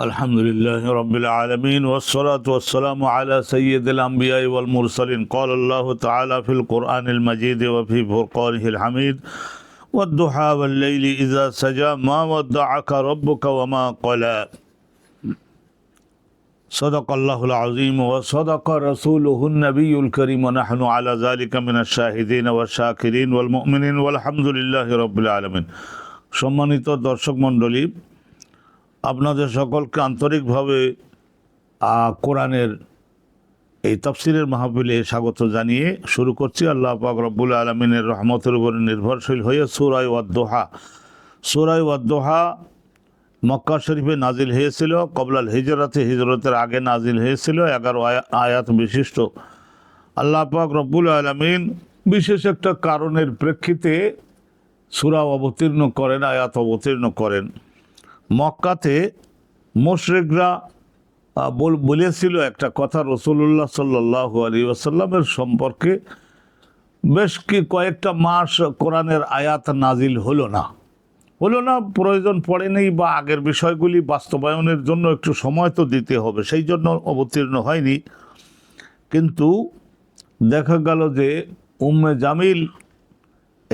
الحمد لله رب العالمين والصلاة والسلام على سيد الأنبياء والمرسلين. قال الله تعالى في القرآن المجيد وفي فرقانه الحميد: والضحى والليل إذا سجى ما ودعك ربك وما قلى. صدق الله العظيم وصدق رسوله النبي الكريم ونحن على ذلك من الشاهدين والشاكرين والمؤمنين والحمد لله رب العالمين. সম্মানিত দর্শক মণ্ডলী, আপনাদের সকলকে আন্তরিকভাবে কোরআনের এই তাফসিরের মাহফিলে স্বাগত জানিয়ে শুরু করছি। আল্লাহ পাক রব্বুল আলামিনের রহমতের উপর নির্ভরশীল হয়ে সূরা ওয়াদ-দুহা। সূরা ওয়াদ-দুহা মক্কা শরীফে নাজিল হয়েছিল, কবলাল হিজরতের আগে নাজিল হয়েছিল। 11 আয়াত বিশিষ্ট। আল্লাহ পাক রব্বুল আলামিন বিশেষ একটা কারণের প্রেক্ষিতে সূরা অবতীর্ণ করেন, আয়াত অবতীর্ণ করেন। মক্কাতে মুশরিকরা বলেছিল একটা কথা রাসূলুল্লাহ সাল্লাল্লাহু আলাইহি ওয়াসাল্লামের সম্পর্কে। বেশ কয়েকটা মাস কোরআনের আয়াত নাজিল হলো না, প্রয়োজন পড়েনি, বা আগের বিষয়গুলি বাস্তবায়নের জন্য একটু সময় তো দিতে হবে, সেই জন্য অবতীর্ণ হয়নি। কিন্তু দেখা গেল যে উম্মে জামিল,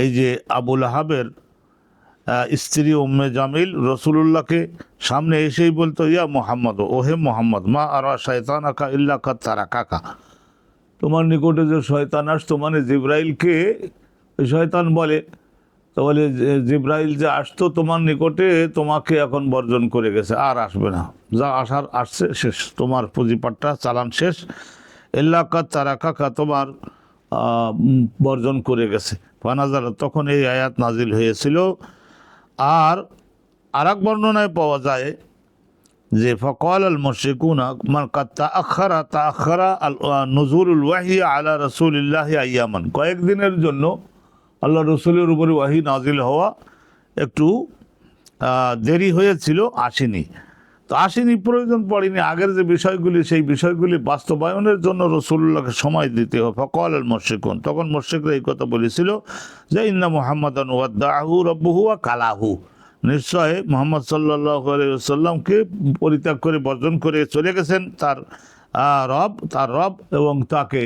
এই যে আবুল আহাবের স্ত্রী উম্মে জামিল, রসুলুল্লাহকে সামনে এসেই বলতো, ইয়া মোহাম্মদ, ওহে মোহাম্মদ, মা আরা শয়তানাকা ইল্লা কাদ তারাকাকা, তোমার নিকটে যে শয়তান আসতো, মানে জিব্রাইলকে শয়তান বলে, তো বলে জিব্রাইল যে আসতো তোমার নিকটে, তোমাকে এখন বর্জন করে গেছে, আর আসবে না, যা আসার আসছে, শেষ, তোমার পুঁজিপাটটা চালান শেষ, ইল্লা কাদ তারাকাকা, তোমার বর্জন করে গেছে। ফানাজার, তখন এই আয়াত নাজিল হয়েছিল। আর আরেক বর্ণনায় পাওয়া যায় যে ফকাল আল মুশরিকুনা মান কাদ তাআখারা আল নুজুলুল ওয়াহি আলা রাসূলিল্লাহি আইয়ামান, কয়েকদিনের জন্য আল্লাহ রসুলের উপরে ওয়াহি নাজিল হওয়া একটু দেরি হয়েছিল, আসেনি। তো আসেনি, প্রয়োজন পড়েনি। আগের যে বিষয়গুলি, সেই বিষয়গুলি বাস্তবায়নের জন্য রসুল্লাহকে সময় দিতে হবে। ফকাল আল মুশরিকুন, তখন মুশরিকরা এই কথা বলেছিল যে ইন্না মুহাম্মাদান ওয়াদ্দাহু রব্বুহু ওয়া কালাহু, নিশ্চয় মুহাম্মদ সাল্লাল্লাহু আলাইহি ওয়াসাল্লামকে পরিত্যাগ করে, বর্জন করে চলে গেছেন তার রব, এবং তাকে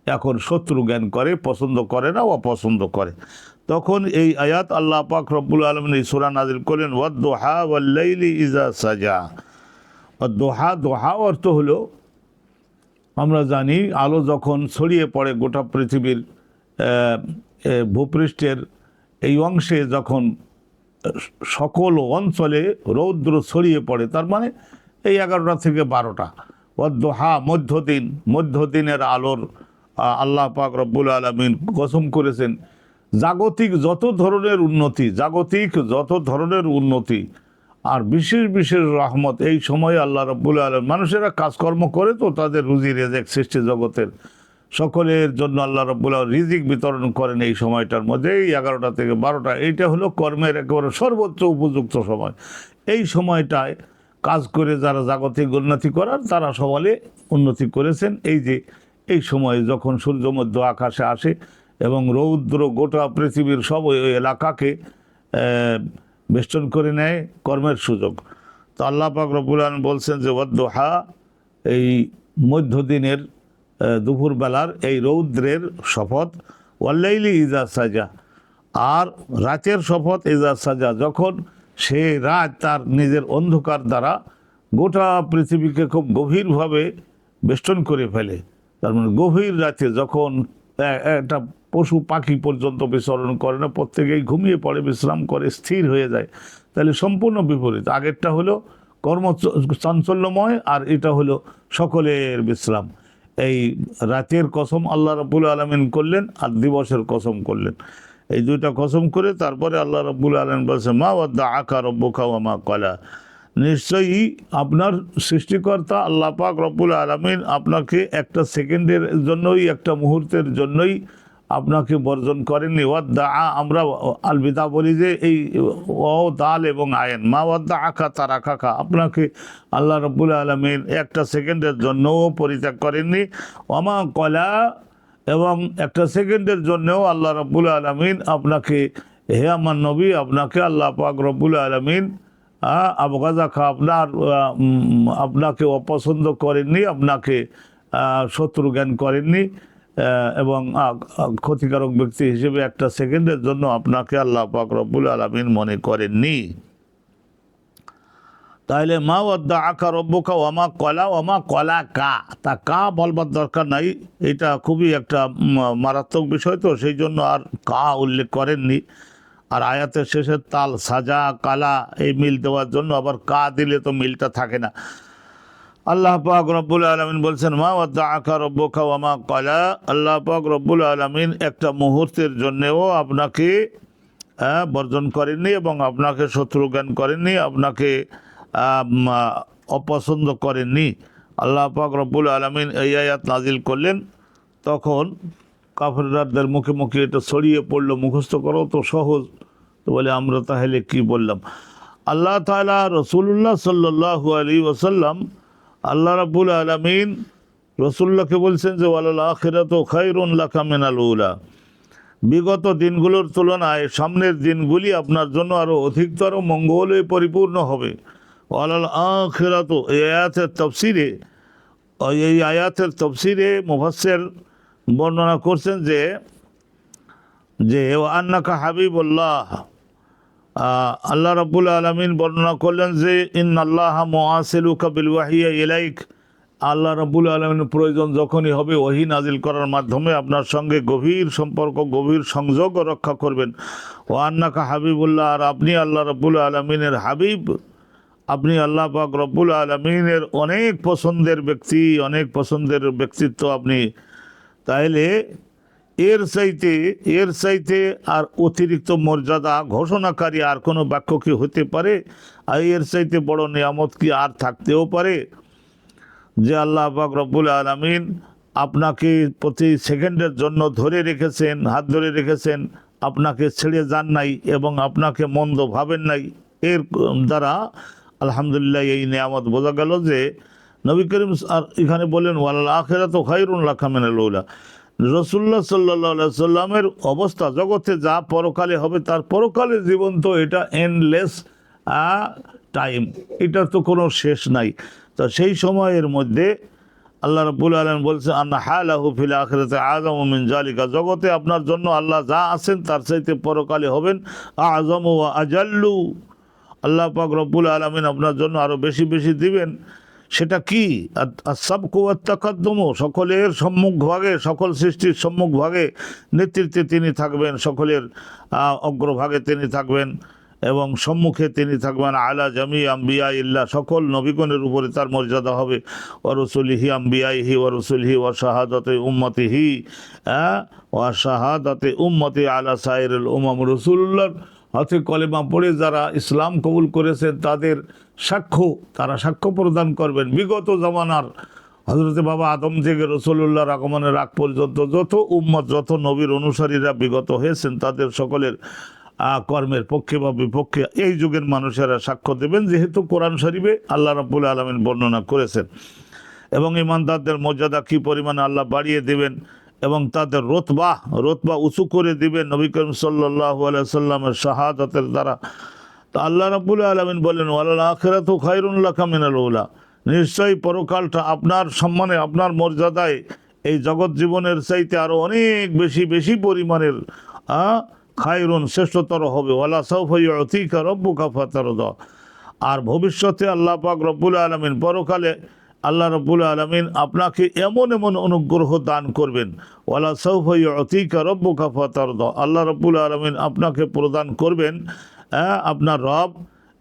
এখন শত্রু জ্ঞান করে, পছন্দ করে না, অপছন্দ করে। তখন এই আয়াত আল্লাহ পাক রব্বুল আলামিন এই সূরা নাজিল করলেন, ওয়াদ-দুহা ওয়াল-লাইলি ইযা সাজা। ওয়াদ-দুহা, দুহা অর্থ হলো, আমরা জানি আলো যখন ছড়িয়ে পড়ে গোটা পৃথিবীর ভূপৃষ্ঠের এই অংশে, যখন সকল অঞ্চলে রৌদ্র ছড়িয়ে পড়ে, তার মানে এই 11টা থেকে 12টা। ওয়াদ-দুহা, মধ্যদিনের আলোর আল্লাহ পাক রব্বুল আলামিন কসম করেছেন। জাগতিক যত ধরনের উন্নতি আর বিশেষ রহমত এই সময়ে আল্লাহ রব্বুল আলামিন, মানুষেরা কাজকর্ম করে, তো তাদের রুজি রেজেক সৃষ্টি জগতের সকলের জন্য আল্লাহ রব্বুল আলামিন রিজিক বিতরণ করেন এই সময়টার মধ্যে, এই 11টা থেকে 12টা। এইটা হলো কর্মের একেবারে সর্বোচ্চ উপযুক্ত সময়। এই সময়টায় কাজ করে যারা জাগতিক উন্নতি করার, তারা সবালে উন্নতি করেছেন। এই সময়ে যখন সূর্য মধ্য আকাশে আসে এবং রৌদ্র গোটা পৃথিবীর সব এলাকাকে বেষ্টন করে নেয়, কর্মের সুযোগ। তো আল্লাহ পাক রব্বুল আলামিন বলছেন যে ওয়াদ-দুহা, এই মধ্যদিনের দুপুরবেলার এই রৌদ্রের শপথ, ওয়াল-লাইলি ইযা সাজা, আর রাতের শপথ, ইযা সাজা, যখন সে রাত তার নিজের অন্ধকার দ্বারা গোটা পৃথিবীকে খুব গভীরভাবে বেষ্টন করে ফেলে। তার মানে গভীর রাতে যখন একটা পশু পাখি পর্যন্ত বিচরণ করে না, প্রত্যেকেই ঘুমিয়ে পড়ে, বিশ্রাম করে, স্থির হয়ে যায়। তাহলে সম্পূর্ণ বিপরীত। আগেরটা হলো কর্ম চাঞ্চল্যময়, আর এটা হলো সকলের বিশ্রাম। এই রাতের কসম আল্লাহ রাব্বুল আলামিন করলেন, আর দিবসের কসম করলেন। এই দুইটা কসম করে তারপরে আল্লাহ রাব্বুল আলামিন বলছে, মা ওয়াদ্দাআকা রাব্বুকা ওয়া মা ক্বালা, নিশ্চয়ই আপনার সৃষ্টিকর্তা আল্লাহ পাক রব্বুল আলামিন আপনাকে একটা সেকেন্ডের জন্যই, একটা মুহূর্তের জন্যই আপনাকে বর্জন করেননি। ওয়াদ্দাআ, আমরা আলবিদা বলি যে এই দাল এবং আয়েন, মা ওয়াদ্দাআকা তারাকাকা, আপনাকে আল্লাহ রব্বুল আলামিন একটা সেকেন্ডের জন্যও পরিত্যাগ করেননি। ওয়া মা ক্বালা, এবং একটা সেকেন্ডের জন্যও আল্লাহ রব্বুল আলামিন আপনাকে, হে আমার নবী, আপনাকে আল্লাহ পাক রব্বুল আলামিন আবগাজাকা, আপনাকে অপছন্দ করেননি, আপনাকে শত্রু জ্ঞান করেননি, এবং ক্ষতিকারক ব্যক্তি হিসেবে একটা সেকেন্ডের জন্য আপনাকে আল্লাহ পাক রব্বুল আলামিন মনে করেননি। তাহলে মা ওয়াদ্দা আকা রব্বুকা ওয়ামা কলা ওয়ামা কলা কা, তা কা বলবার দরকার নাই, এটা খুবই একটা মারাত্মক বিষয়, তো সেই জন্য আর কা উল্লেখ করেননি। আর আয়াতের শেষে তাল, সাজা, কালা এই মিল দেওয়ার জন্য আবার কা দিলে তো মিলটা থাকে না। আল্লাহ পাক রব্বুল আলামিন বলছেন মা ওয়াদ্দা আকা রব্বুকা ওয়ামা কলা, আল্লাহ পাক রব্বুল আলামিন একটা মুহূর্তের জন্যেও আপনাকে বর্জন করেননি এবং আপনাকে শত্রু জ্ঞান করেননি, আপনাকে অপছন্দ করেননি। আল্লাহ পাক রব্বুল আলামিন এই আয়াত নাজিল করলেন, তখন কাফেরদের মুখে মুখে এটা ছড়িয়ে পড়লো, মুখস্থ করো তো সহজ, তো বলে আমরা তাহলে কি বললাম। আল্লাহ তাআলা রাসূলুল্লাহ সাল্লাল্লাহু আলাইহি ওয়াসাল্লাম, আল্লাহ রাব্বুল আলামিন রাসূলুল্লাহকে বলছেন যে ওয়ালাল আখিরাতু খায়রুন লাকা মিনাল উলা, বিগত দিনগুলোর তুলনায় সামনের দিনগুলি আপনার জন্য আরও অধিকতর মঙ্গলে পরিপূর্ণ হবে। ওয়ালাল আখিরাতু, এই আয়াতের তফসিরে মুফাসসির বর্ণনা করছেন যে আন্নাকা হাবিবুল্লাহ, আল্লাহ রাব্বুল আলামিন বর্ণনা করলেন যে ইন্নাল্লাহা মুআসিলুকা বিল ওয়াহয়ি ইলাইক, আল্লাহ রাব্বুল আলামিনের প্রয়োজন যখনই হবে ওহী নাজিল করার মাধ্যমে আপনার সঙ্গে গভীর সম্পর্ক, গভীর সংযোগ রক্ষা করবেন। ও আন্নাকা হাবিবুল্লাহ, আর আপনি আল্লাহ রাব্বুল আলামিনের হাবিব, আপনি আল্লাহ পাক রব্বুল আলামিনের অনেক পছন্দের ব্যক্তি, অনেক পছন্দের ব্যক্তিত্ব আপনি। তাইলে এর চাইতে আর অতিরিক্ত মর্যাদা ঘোষণাকারী আর কোনো বাক্য কি হতে পারে? আর এর চাইতে বড় নিয়ামত কি আর থাকতেও পারে? যে আল্লাহ পাক রব্বুল আলামিন আপনাকে প্রতি সেকেন্ডের জন্য ধরে রেখেছেন, হাত ধরে রেখেছেন, আপনাকে ছেড়ে যান নাই এবং আপনাকে মন্দ ভাবেন নাই। এর দ্বারা আলহামদুলিল্লাহ এই নিয়ামত বোঝা গেল যে নবী করিম আর এখানে বলেন ওয়ালাল আখিরাতু খায়রুন লাকা মিনাল উলা, রাসূলুল্লাহ সাল্লাল্লাহু আলাইহি সাল্লামের অবস্থা জগতে যা পরকালে হবে তার পরকালের জীবন তো এটা এন্ডলেস টাইম, এটার তো কোনো শেষ নাই। তো সেই সময়ের মধ্যে আল্লাহ রাব্বুল আলামিন বলছে আন্না হালাহু ফিল আখিরাতি আযামু মিন যালিকা, জগতে আপনার জন্য আল্লাহ যা আছেন তার চাইতে পরকালে হবেন আযামু ওয়া আজাল্লু, আল্লাহ পাক রব্বুল আলামিন আপনার জন্য আরও বেশি বেশি দিবেন। সেটা কি? আস-সাবকু ওয়াত-তাকাদ্দুমু, সকলের সম্মুখভাগে, সকল সৃষ্টির সম্মুখভাগে নেতৃত্বে তিনি থাকবেন, সকলের অগ্রভাগে তিনি থাকবেন এবং সম্মুখে তিনি থাকবেন। আলা জামি আম্বিয়া ইল্লাহ, সকল নবীগণের উপরে তার মর্যাদা হবে। ওয়া রসুলিহি আম্বিয়াইহি ওয়া রসুলিহি ওয়া শাহাদাতে উম্মতিহি ওয়া শাহাদাতে উম্মতি আলা সাইরিল উমাম, রাসূলুল্লাহর হাতে কলেমা পড়ে যারা ইসলাম কবুল করেছেন তাদের সাক্ষ্য, তারা সাক্ষ্য প্রদান করবেন বিগত জামানার হযরতে বাবা আদম থেকে রাসূলুল্লাহর আগমনের আগ পর্যন্ত যত উম্মত, যত নবীর অনুসারীরা বিগত হয়েছেন তাদের সকলের কর্মের পক্ষে বা বিপক্ষে এই যুগের মানুষেরা সাক্ষ্য দেবেন, যেহেতু কোরআন শরীফে আল্লাহ রাব্বুল আলামিন বর্ণনা করেছেন। এবং ইমানদারদের মর্যাদা কী পরিমাণে আল্লাহ বাড়িয়ে দেবেন এবং তাদের রতবা উঁচু করে দিবেন নবী করিম সাল্লাল্লাহু আলাইহি সাল্লামের শাহাদাতের দ্বারা। তো আল্লাহ রাব্বুল আলামিন বলেন ওয়ালাল আখিরাতু খায়রুন লাকা মিনাল উলা, নিশ্চয়ই পরকালটা আপনার সম্মানে, আপনার মর্যাদায় এই জগৎ জীবনের চাইতে আরও অনেক বেশি বেশি পরিমাণের খায়রুন শ্রেষ্ঠতর হবে। ওয়ালা সাউফা ইউতিকা রব্বুকা ফাতারদা, আর ভবিষ্যতে আল্লাহ পাক রব্বুল আলামিন পরকালে আল্লাহ রব্বুল আলামিন আপনাকে এমন এমন অনুগ্রহ দান করবেন। ওয়ালা সাউফা ইউতিকা রব্বুকা ফাতারদা, আল্লাহ রব্বুল আলামিন আপনাকে প্রদান করবেন আপনার রব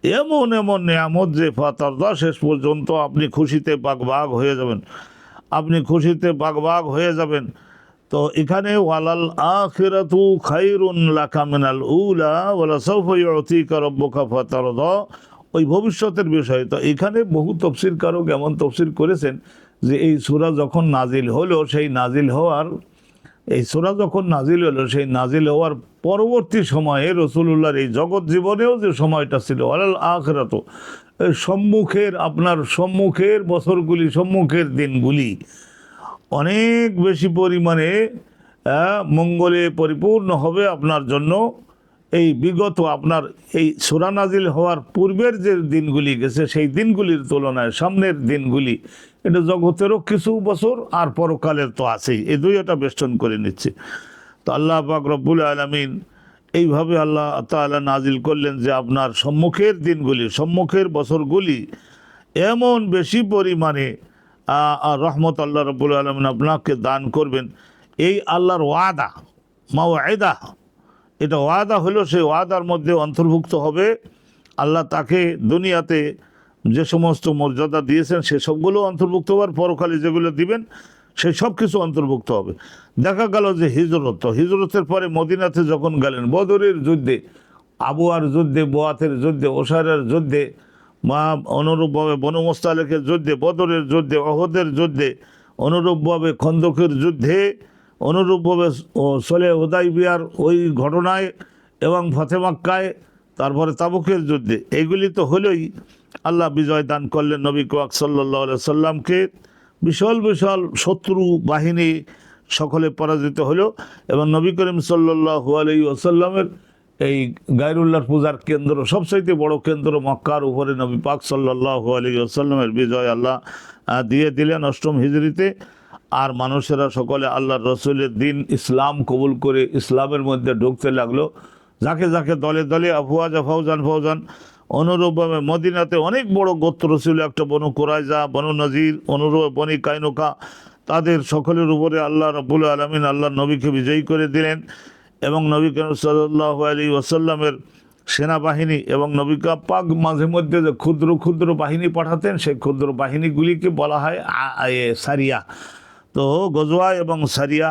এমন এমন নিয়ামত যে ফাতারদা, শেষ পর্যন্ত আপনি খুশিতে বাগবাগ হয়ে যাবেন, আপনি খুশিতে বাগবাগ হয়ে যাবেন। তো এখানে ওয়ালাল আখিরাতু খায়রুন লাকা মিনাল উলা ওয়ালা সাউফা ইউতিকা রব্বুকা ফাতারদা, ওই ভবিষ্যতের বিষয়। তো এখানে বহু তফসিরকারক এমন তফসির করেছেন যে এই সূরা যখন নাজিল হলো, সেই নাজিল হওয়ার পরবর্তী সময়ে রাসূলুল্লাহর এই জগৎ জীবনেও যে সময়টা ছিল ওয়ালাল আখিরাতু, আপনার সম্মুখের বছরগুলি, সম্মুখের দিনগুলি অনেক বেশি পরিমাণে মঙ্গলে পরিপূর্ণ হবে আপনার জন্য, এই বিগত আপনার এই সূরা নাজিল হওয়ার পূর্বের যে দিনগুলি গেছে সেই দিনগুলির তুলনায় সামনের দিনগুলি এটা জগতেরও কিছু বছর আর পরকালের তো আছেই, এই দুইটা বেষ্টন করে নিচ্ছে। তো আল্লাহ পাক রব্বুল আলামিন এইভাবে আল্লাহ তাআলা নাজিল করলেন যে আপনার সম্মুখের দিনগুলি, সম্মুখের বছরগুলি এমন বেশি পরিমাণে রহমত আল্লাহ রব্বুল আলামিন আপনাকে দান করবেন। এই আল্লাহর ওয়াদা, মাওয়াইদা, এটা ওয়াদা হলো, সেই ওয়াদার মধ্যে অন্তর্ভুক্ত হবে আল্লাহ তাকে দুনিয়াতে যে সমস্ত মর্যাদা দিয়েছেন সে সবগুলো অন্তর্ভুক্ত হওয়ার, পরকালে যেগুলো দিবেন সেই সব কিছু অন্তর্ভুক্ত হবে। দেখা গেল যে হিজরত, হিজরতের পরে মদিনাতে যখন গেলেন, বদরের যুদ্ধে, আবুয়ার যুদ্ধে, বোয়াতের যুদ্ধে, ওসারের যুদ্ধে, বা অনুরূপভাবে বনু মুস্তালিকের যুদ্ধে, বদরের যুদ্ধে, অহদের যুদ্ধে, অনুরূপভাবে খন্দকের যুদ্ধে, অনুরূপভাবে সলে হুদাইবিয়ার ওই ঘটনায় এবং ফতে মক্কায়, তারপরে তাবুকের যুদ্ধে, এইগুলি তো হলোই। আল্লাহ বিজয় দান করলেন নবী পাক সাল্লাল্লাহু আলাইহি সাল্লামকে। বিশাল বিশাল শত্রু বাহিনী সকলে পরাজিত হলো এবং নবী করিম সাল্লাল্লাহু আলাইহি ওয়াসাল্লামের এই গায়রুল্লাহর পূজার কেন্দ্র, সবচাইতে বড় কেন্দ্র মক্কার উপরে নবী পাক সাল্লাল্লাহু আলাইহি ওয়াসাল্লামের বিজয় আল্লাহ দিয়ে দিলেন ৮ম হিজরিতে। আর মানুষেরা সকলে আল্লাহর রসুলের দিন ইসলাম কবুল করে ইসলামের মধ্যে ঢুকতে লাগলো, যাকে যাকে দলে দলে, আফওয়াজা ফৌজান ফৌজান। অনুরূপভাবে মদিনাতে অনেক বড় গোত্র ছিল, একটা বনু কুরাইজা, বনু নজির, অনুরূপ বনি কাইনুকা, তাদের সকলের উপরে আল্লাহ রাব্বুল আলামিন আল্লাহর নবীকে বিজয়ী করে দিলেন। এবং নবী করিম সাল্লাল্লাহু আলাইহি ওয়াসাল্লামের সেনাবাহিনী এবং নবী পাক মাঝে মধ্যে যে ক্ষুদ্র ক্ষুদ্র বাহিনী পাঠাতেন, সেই ক্ষুদ্র বাহিনীগুলিকে বলা হয় সারিয়া। তো গজওয়া এবং সারিয়া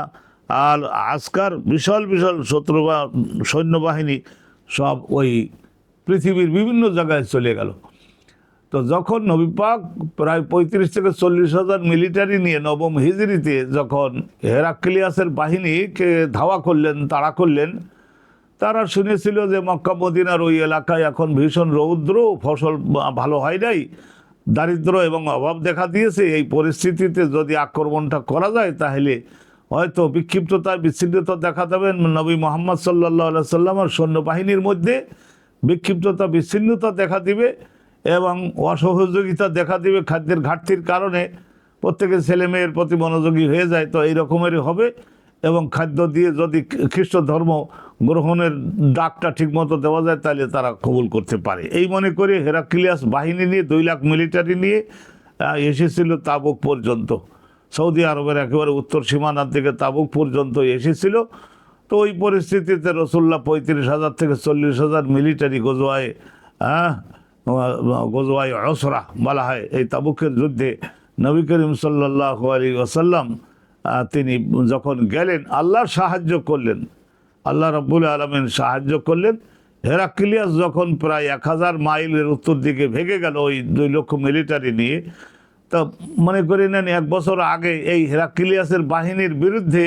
আর আসকার, বিশাল বিশাল শত্রু বা সৈন্যবাহিনী সব ওই পৃথিবীর বিভিন্ন জায়গায় চলে গেল। তো যখন নবী পাক প্রায় ৩৫ থেকে ৪০,০০০ মিলিটারি নিয়ে ৯ম হিজরিতে যখন হেরাক্লিয়াসের বাহিনীকে ধাওয়া করলেন, তাড়া করলেন, তারা শুনেছিল যে মক্কা মদিনার ওই এলাকায় এখন ভীষণ রৌদ্র, ফসল ভালো হয় নাই, দারিদ্র এবং অভাব দেখা দিয়েছে। এই পরিস্থিতিতে যদি আক্রমণটা করা যায় তাহলে হয়তো বিক্ষিপ্ততা, বিচ্ছিন্নতা দেখা দেবে। নবী মুহাম্মদ সাল্লাল্লাহু আলাইহি সাল্লামের সৈন্যবাহিনীর মধ্যে বিক্ষিপ্ততা, বিচ্ছিন্নতা দেখা দিবে এবং অসহযোগিতা দেখা দিবে। খাদ্যের ঘাটতির কারণে প্রত্যেকের ছেলে মেয়ের প্রতি মনোযোগী হয়ে যায়, তো এই রকমেরই হবে। এবং খাদ্য দিয়ে যদি খ্রিস্ট ধর্ম গ্রহণের ডাকটা ঠিকমতো দেওয়া যায় তাহলে তারা কবুল করতে পারে, এই মনে করে হেরাক্লিয়াস বাহিনী নিয়ে ২ লাখ মিলিটারি নিয়ে এসেছিল তাবুক পর্যন্ত। সৌদি আরবের একেবারে উত্তর সীমানার দিকে তাবুক পর্যন্ত এসেছিল। তো ওই পরিস্থিতিতে রসুল্লাহ ৩৫,০০০ থেকে ৪০,০০০ মিলিটারি গজওয়ায়ে উসরা বলা হয়, এই তাবুকের যুদ্ধে নবী করিম সাল্লাল্লাহু আলাইহি ওয়াসাল্লাম তিনি যখন গেলেন, আল্লাহর সাহায্য করলেন, আল্লাহ রাব্বুল আলামিন সাহায্য করলেন। হেরাক্লিয়াস যখন প্রায় ১,০০০ মাইলের উত্তর দিকে ভেগে গেল ওই ২ লক্ষ মিলিটারি নিয়ে, তা মনে করে নেন ১ বছর আগে এই হেরাক্লিয়াসের বাহিনীর বিরুদ্ধে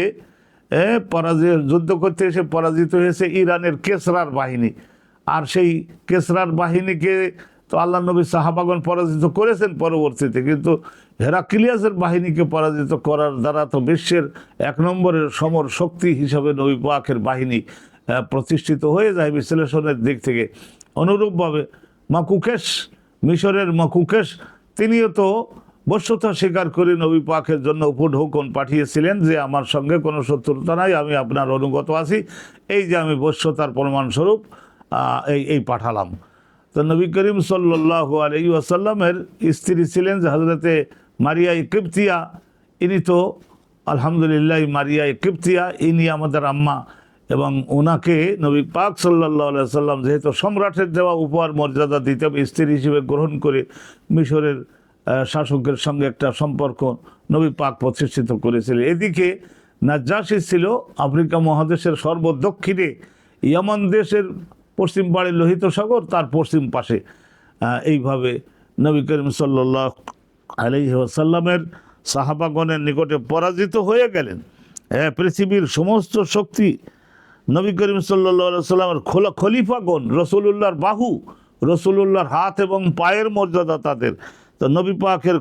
যুদ্ধ করতে এসে পরাজিত হয়েছে ইরানের কেসরার বাহিনী। আর সেই কেসরার বাহিনীকে তো আল্লাহ নবী সাহাবাগণ পরাজিত করেছেন পরবর্তীতে, কিন্তু হেরাক্লিয়াসের বাহিনীকে পরাজিত করার দ্বারা তো বিশ্বের ১ নম্বরের সমর শক্তি হিসাবে নবী পাকের বাহিনী প্রতিষ্ঠিত হয়ে যায় বিশ্লেষণের দিক থেকে। অনুরূপভাবে মাকুকেশ, মিশরের মাকুকেশ, তিনিও তো বশ্যতা স্বীকার করে নবী পাকের জন্য উপঢৌকন পাঠিয়েছিলেন যে আমার সঙ্গে কোনো শত্রুতা নাই, আমি আপনার অনুগত আছি, এই যে আমি বশ্যতার প্রমাণস্বরূপ এই পাঠালাম। তো নবী করিম সাল্লাল্লাহু আলাইহি ওয়াসাল্লামের স্ত্রী ছিলেন যে হযরতে মারিয়া কিবতিয়া, ইনি তো আলহামদুলিল্লাহ মারিয়া কিবতিয়া, ইনি আমাদের আম্মা। এবং ওনাকে নবী পাক সাল্লাল্লাহু আলাইহি ওয়াসাল্লাম যেহেতু সম্রাটের দেওয়া উপহার মর্যাদা দিতে স্ত্রী হিসেবে গ্রহণ করে মিশরের শাসকের সঙ্গে একটা সম্পর্ক নবী পাক প্রতিষ্ঠিত করেছিলেন। এদিকে নাজ্জাশী ছিল আফ্রিকা মহাদেশের সর্বদক্ষিণে, ইয়ামান দেশের পশ্চিম পাড়ে লোহিত সাগর, তার পশ্চিম পাশে। এইভাবে নবী করিম সাল্লাল্লাহু আলাইহি ওয়াসাল্লামের সাহাবাগণের নিকটে পরাজিত হয়ে গেলেন। পৃথিবীর সমস্ত শক্তি নবী করিম সাল্লাল্লাহু আলাইহি ওয়াসাল্লামের খলিফাগণ, রসুলুল্লাহর বাহু, রসুলুল্লাহর হাত এবং পায়ের মর্যাদা তাদের। তো নবী পাকের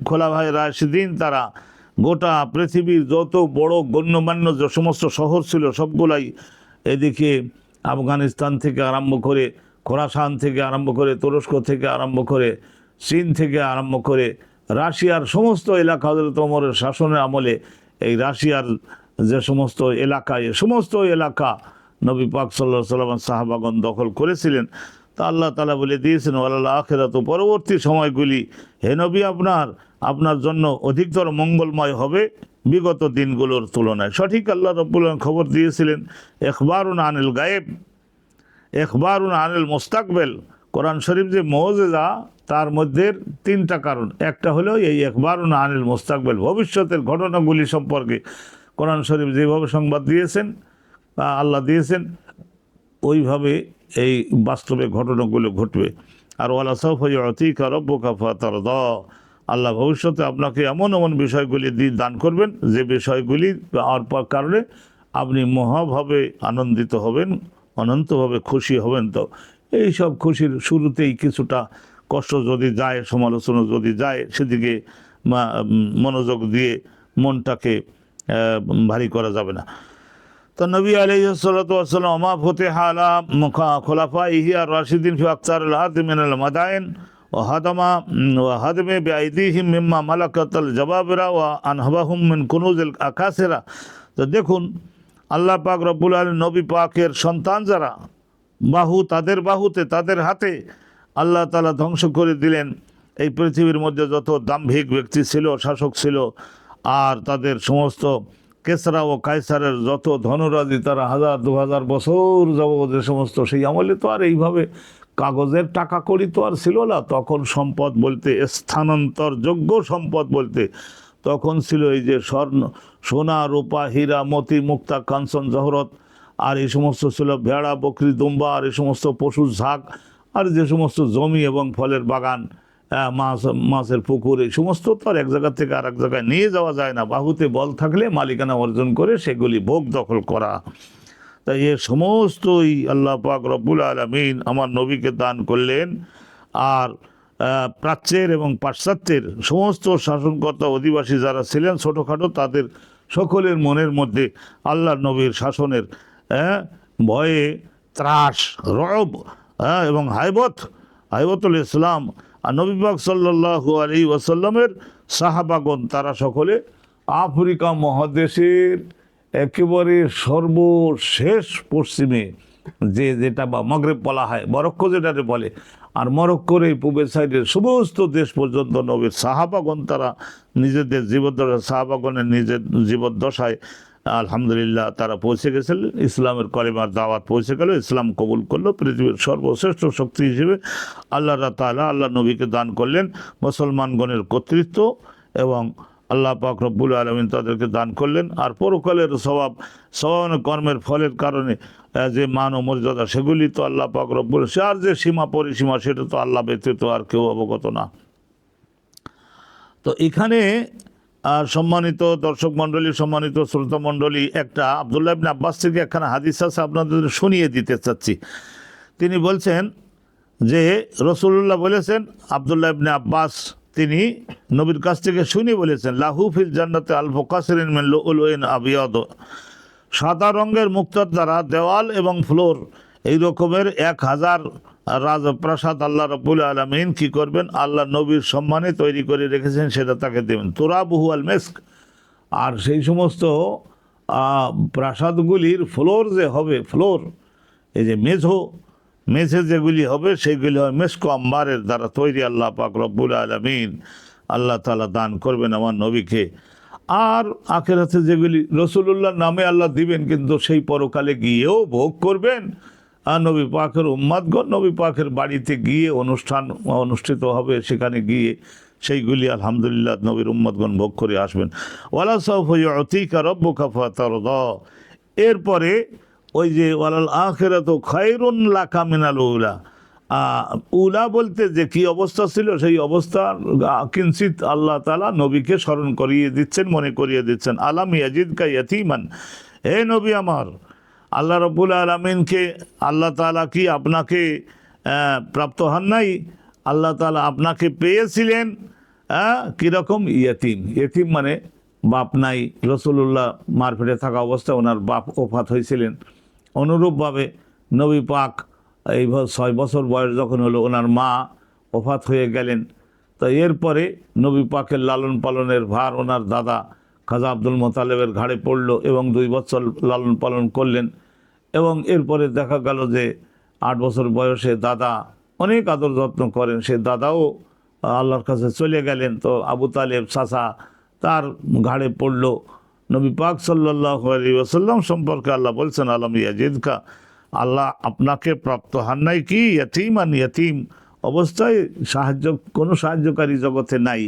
খোলাফায়ে রাশিদিন তারা গোটা পৃথিবীর যত বড় গণ্যমান্য যে সমস্ত শহর ছিল সবগুলাই এদিকে আফগানিস্তান থেকে আরম্ভ করে, খোরাসান থেকে আরম্ভ করে, তুরস্ক থেকে আরম্ভ করে, চীন থেকে আরম্ভ করে, রাশিয়ার সমস্ত এলাকা হযরত ওমরের শাসনের আমলে এই রাশিয়ার যে সমস্ত এলাকায়, সমস্ত এলাকা নবী পাক সাল্লাল্লাহু আলাইহি ওয়াসাল্লাম সাহাবাগণ দখল করেছিলেন। তা আল্লাহ তাআলা বলে দিয়েছেন ওয়ালাল আখিরাতু, পরবর্তী সময়গুলি হে নবী আপনার জন্য অধিকতর মঙ্গলময় হবে বিগত দিনগুলোর তুলনায়। সঠিক আল্লাহ রাব্বুল আলামিন খবর দিয়েছিলেন ইখবারুন আনিল গায়েব, ইখবারুন আনিল মুস্তাকবিল। কোরআন শরীফ যে মুজিজা, তার মধ্যে তিনটা কারণ। একটা হলো এই ইখবারুন আনিল মুস্তাকবিল, ভবিষ্যতের ঘটনাগুলি সম্পর্কে কোরআন শরীফ যেভাবে সংবাদ দিয়েছেন, আল্লাহ দিয়েছেন, ওইভাবে এই বাস্তবে ঘটনাগুলো ঘটবে। আর ওয়ালা সাউফা ইউতিকা রাব্বুকা ফাতারদা, আল্লাহ ভবিষ্যতে আপনাকে এমন এমন বিষয়গুলি দান করবেন যে বিষয়গুলি পাওয়ার কারণে আপনি মহাভাবে আনন্দিত হবেন, অনন্তভাবে খুশি হবেন। তো এই সব খুশির শুরুতেই কিছুটা কষ্ট যদি যায়, সমালোচনা যদি যায়, সেদিকে মনোযোগ দিয়ে মনটাকে ভারী করা যাবে না। তো নবী আলাইহিস সালাতু ওয়াস সালাম মা ফুতিহা আলা খুলাফাইহি আর রাশিদিন ফি আকতারিল আরদ মিনাল মাদাইন ওয়া হাদমে বিআইদিহিম মিম্মা মালাকাতাল জাবাবিরা ওয়া আনহাবাহুম মিন কুনুজিল আকাসিরা। তো দেখুন, আল্লাহ পাক রব্বুল আলামিন নবী পাকের সন্তান যারা, তাদের বাহুতে, তাদের হাতে আল্লাহ তাআলা ধ্বংস করে দিলেন এই পৃথিবীর মধ্যে যত দাম্ভিক ব্যক্তি ছিল, শাসক ছিল, আর তাদের সমস্ত কেসরা ও কায়সারের যত ধনরাজি, তারা 1000-2000 বছর যাবত যে সমস্ত, সেই আমলে তো আর এইভাবে কাগজের টাকা কড়ি তো আর ছিল না। তখন সম্পদ বলতে, স্থানান্তরযোগ্য সম্পদ বলতে তখন ছিল এই যে সোনা, রূপা, হীরা, মতি, মুক্তা, কাঞ্চন, জহরত, আর এই সমস্ত ছিল ভেড়া, বকরি, দুম্বা, আর এই সমস্ত পশুর ঝাঁক, আর যে সমস্ত জমি এবং ফলের বাগান, মাছের পুকুর, এই সমস্ত তো আর এক জায়গা থেকে আর এক জায়গায় নিয়ে যাওয়া যায় না। বাহুতে বল থাকলে মালিকানা অর্জন করে সেগুলি ভোগ দখল করা। তাই এ সমস্তই আল্লাহ পাক রব্বুল আলামিন আমার নবীকে দান করলেন। আর প্রাচ্যের এবং পাশ্চাত্যের সমস্ত শাসনকর্তা, অধিবাসী যারা ছিলেন ছোটোখাটো, তাদের সকলের মনের মধ্যে আল্লাহ নবীর শাসনের ভয়ে ত্রাস, রব এবং হাইবতুল ইসলাম, আর নবী পাক সাল্লাল্লাহু আলাইহি ওয়াসাল্লামের সাহাবাগণ তারা সকলে আফ্রিকা মহাদেশের একেবারে সর্বশেষ পশ্চিমে যেটা বা মগরেব বলা হয়, মরক্কো যেটাকে বলে, আর মরক্কোর এই পূবের সাইডের সমস্ত দেশ পর্যন্ত নবীর সাহাবাগণ তারা নিজেদের জীবদ্দশায়, সাহাবাগণের নিজের জীবদ্দশায় আলহামদুলিল্লাহ তারা পৌঁছে গেছিলেন। ইসলামের কলেমার দাওয়াত পৌঁছে গেল, ইসলাম কবুল করলো। পৃথিবীর সর্বশ্রেষ্ঠ শক্তি হিসেবে আল্লাহ তাআলা আল্লাহ নবীকে দান করলেন মুসলমানগণের কর্তৃত্ব, এবং আল্লাহ পাক রব্বুল আলামিন তাদেরকে দান করলেন। আর পরকালের সওয়াব কর্মের ফলের কারণে যে মান ও মর্যাদা, সেগুলি তো আল্লাহ পাক রব্বুল, আর যে সীমা পরিসীমা, সেটা তো আল্লাহ ব্যতীত আর কেউ অবগত না। তো এখানে সম্মানিত দর্শক মণ্ডলী, সম্মানিত শ্রোতা মণ্ডলী, একটা আব্দুল্লাহ ইবনে আব্বাস থেকে একখানা হাদিস আছে, আপনাদের শুনিয়ে দিতে চাচ্ছি। তিনি বলছেন যে রাসূলুল্লাহ বলেছেন, আব্দুল্লাহ ইবনে আব্বাস তিনি নবীর কাছ থেকে শুনে বলেছেন, লাহু ফিল জান্নাতে আলফু কাসরিন মিন লুলুইন আবিয়াদ, সাদা রঙের মুক্তার দ্বারা দেওয়াল এবং ফ্লোর এই রকমের 1000 রাজপ্রাসাদ আল্লাহ রাব্বুল আলামিন কি করবেন, আল্লাহ নবীর সম্মানে তৈরি করে রেখেছেন, সেটা তাকে দেবেন। তুরাবুহু আল মিস্ক, আর সেই সমস্ত প্রাসাদগুলির ফ্লোর যে হবে, ফ্লোর এই যে মেঝে যেগুলি হবে, সেগুলি হয় মেস্ক আম্বারের দ্বারা তৈরি। আল্লাহ পাক রব্বুল আলামিন আল্লাহ তাআলা দান করবেন আমার নবীকে। আর আখিরাতে যেগুলি রাসূলুল্লাহর নামে আল্লাহ দিবেন, কিন্তু সেই পরকালে গিয়েও ভোগ করবেন। আর নবী পাকের উম্মাদগণ নবী পাকের বাড়িতে গিয়ে অনুষ্ঠান অনুষ্ঠিত হবে, সেখানে গিয়ে সেইগুলি আলহামদুলিল্লাহ নবীর উম্মাদগণ ভোগ করে আসবেন। ওয়ালা সাউফা ইউতিকা রাব্বুকা ফাতারদা, এরপরে ওই যে ওয়ালাল আখিরাতু খায়রুন লাকা মিনাল উলা, উলা বলতে যে কি অবস্থা ছিল, সেই অবস্থা কিঞ্চিত আল্লাহ তাআলা নবীকে স্মরণ করিয়ে দিচ্ছেন, মনে করিয়ে দিচ্ছেন। আলাম ইয়াজিদকা ইয়াতীমান, হে নবী আমার, আল্লাহ রাব্বুল আলামিনকে আল্লাহ তাআলা কি আপনাকে প্রাপ্ত হন নাই? আল্লাহ তাআলা আপনাকে পেয়েছিলেন কীরকম? ইয়েতিম মানে বাপ নাই। রাসূলুল্লাহ মারফেটে থাকা অবস্থায় ওনার বাপ ওফাত হয়েছিলেন। অনুরূপভাবে নবী পাক এই 6 বছর বয়স যখন হলো ওনার মা ওফাত হয়ে গেলেন। তো এরপরে নবী পাকের লালন পালনের ভার ওনার দাদা খাজা আব্দুল মোতালেবের ঘাড়ে পড়ল এবং 2 বছর লালন পালন করলেন। এবং এরপরে দেখা গেল যে 8 বছর বয়সে দাদা অনেক আদর যত্ন করেন, সে দাদাও আল্লাহর কাছে চলে গেলেন। তো আবু তালেব চাচা তার ঘাড়ে পড়ল। নবী পাক সাল্লাল্লাহু আলাইহি ওয়াসাল্লাম সম্পর্কে আল্লাহ বলছেন, আলম ইয়াজিদকা, আল্লাহ আপনাকে প্রাপ্ত হন নাই কি ইয়াতীমান, ইয়াতীম অবস্থায় কোনো সাহায্যকারী জগতে নাই।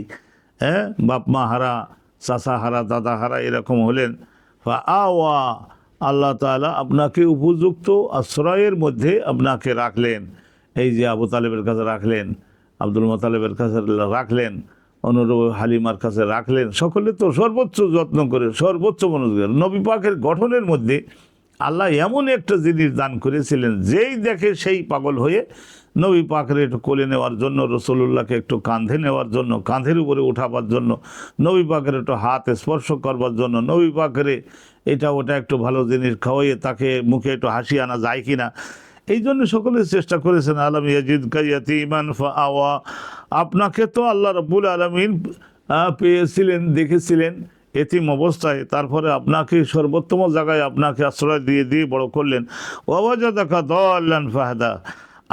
হ্যাঁ, বাপ মা হারা, চাচা হারা, দাদা হারা এরকম হলেন। আওয়া, আল্লাহ তাআলা আপনাকে উপযুক্ত আশ্রয়ের মধ্যে আপনাকে রাখলেন। এই যে আবু তালেবের কাছে রাখলেন, আব্দুল মোতালেবের কাছে রাখলেন, অনুরূপ হালিমার কাছে রাখলেন। সকলে তো সর্বোচ্চ যত্ন করে, সর্বোচ্চ মনোযোগ। নবী পাকের গঠনের মধ্যে আল্লাহ এমন একটা জিনিস দান করেছিলেন, যেই দেখে সেই পাগল হয়ে নবী পাকের একটু কোলে নেওয়ার জন্য, রসুল্লাহকে একটু কাঁধে নেওয়ার জন্য, কাঁধের উপরে উঠাবার জন্য, নবী পাকের একটু হাত স্পর্শ করবার জন্য, নবী পাকের এটা ওটা একটু ভালো জিনিস খাওয়াইয়ে তাকে মুখে একটু হাসি আনা যায় কিনা, এই জন্য সকলে চেষ্টা করেছেন। আলম ইয়াজিদকা ইয়াতীমান ফাআওয়া, আপনাকে তো আল্লাহ রাব্বুল আলামিন পেয়েছিলেন, দেখেছিলেন এতিম অবস্থায়, তারপরে আপনাকে সর্বোত্তম জায়গায় আপনাকে আশ্রয় দিয়ে দিয়ে বড় করলেন। ওয়াজাদাকা দাল্লান ফাহাদা,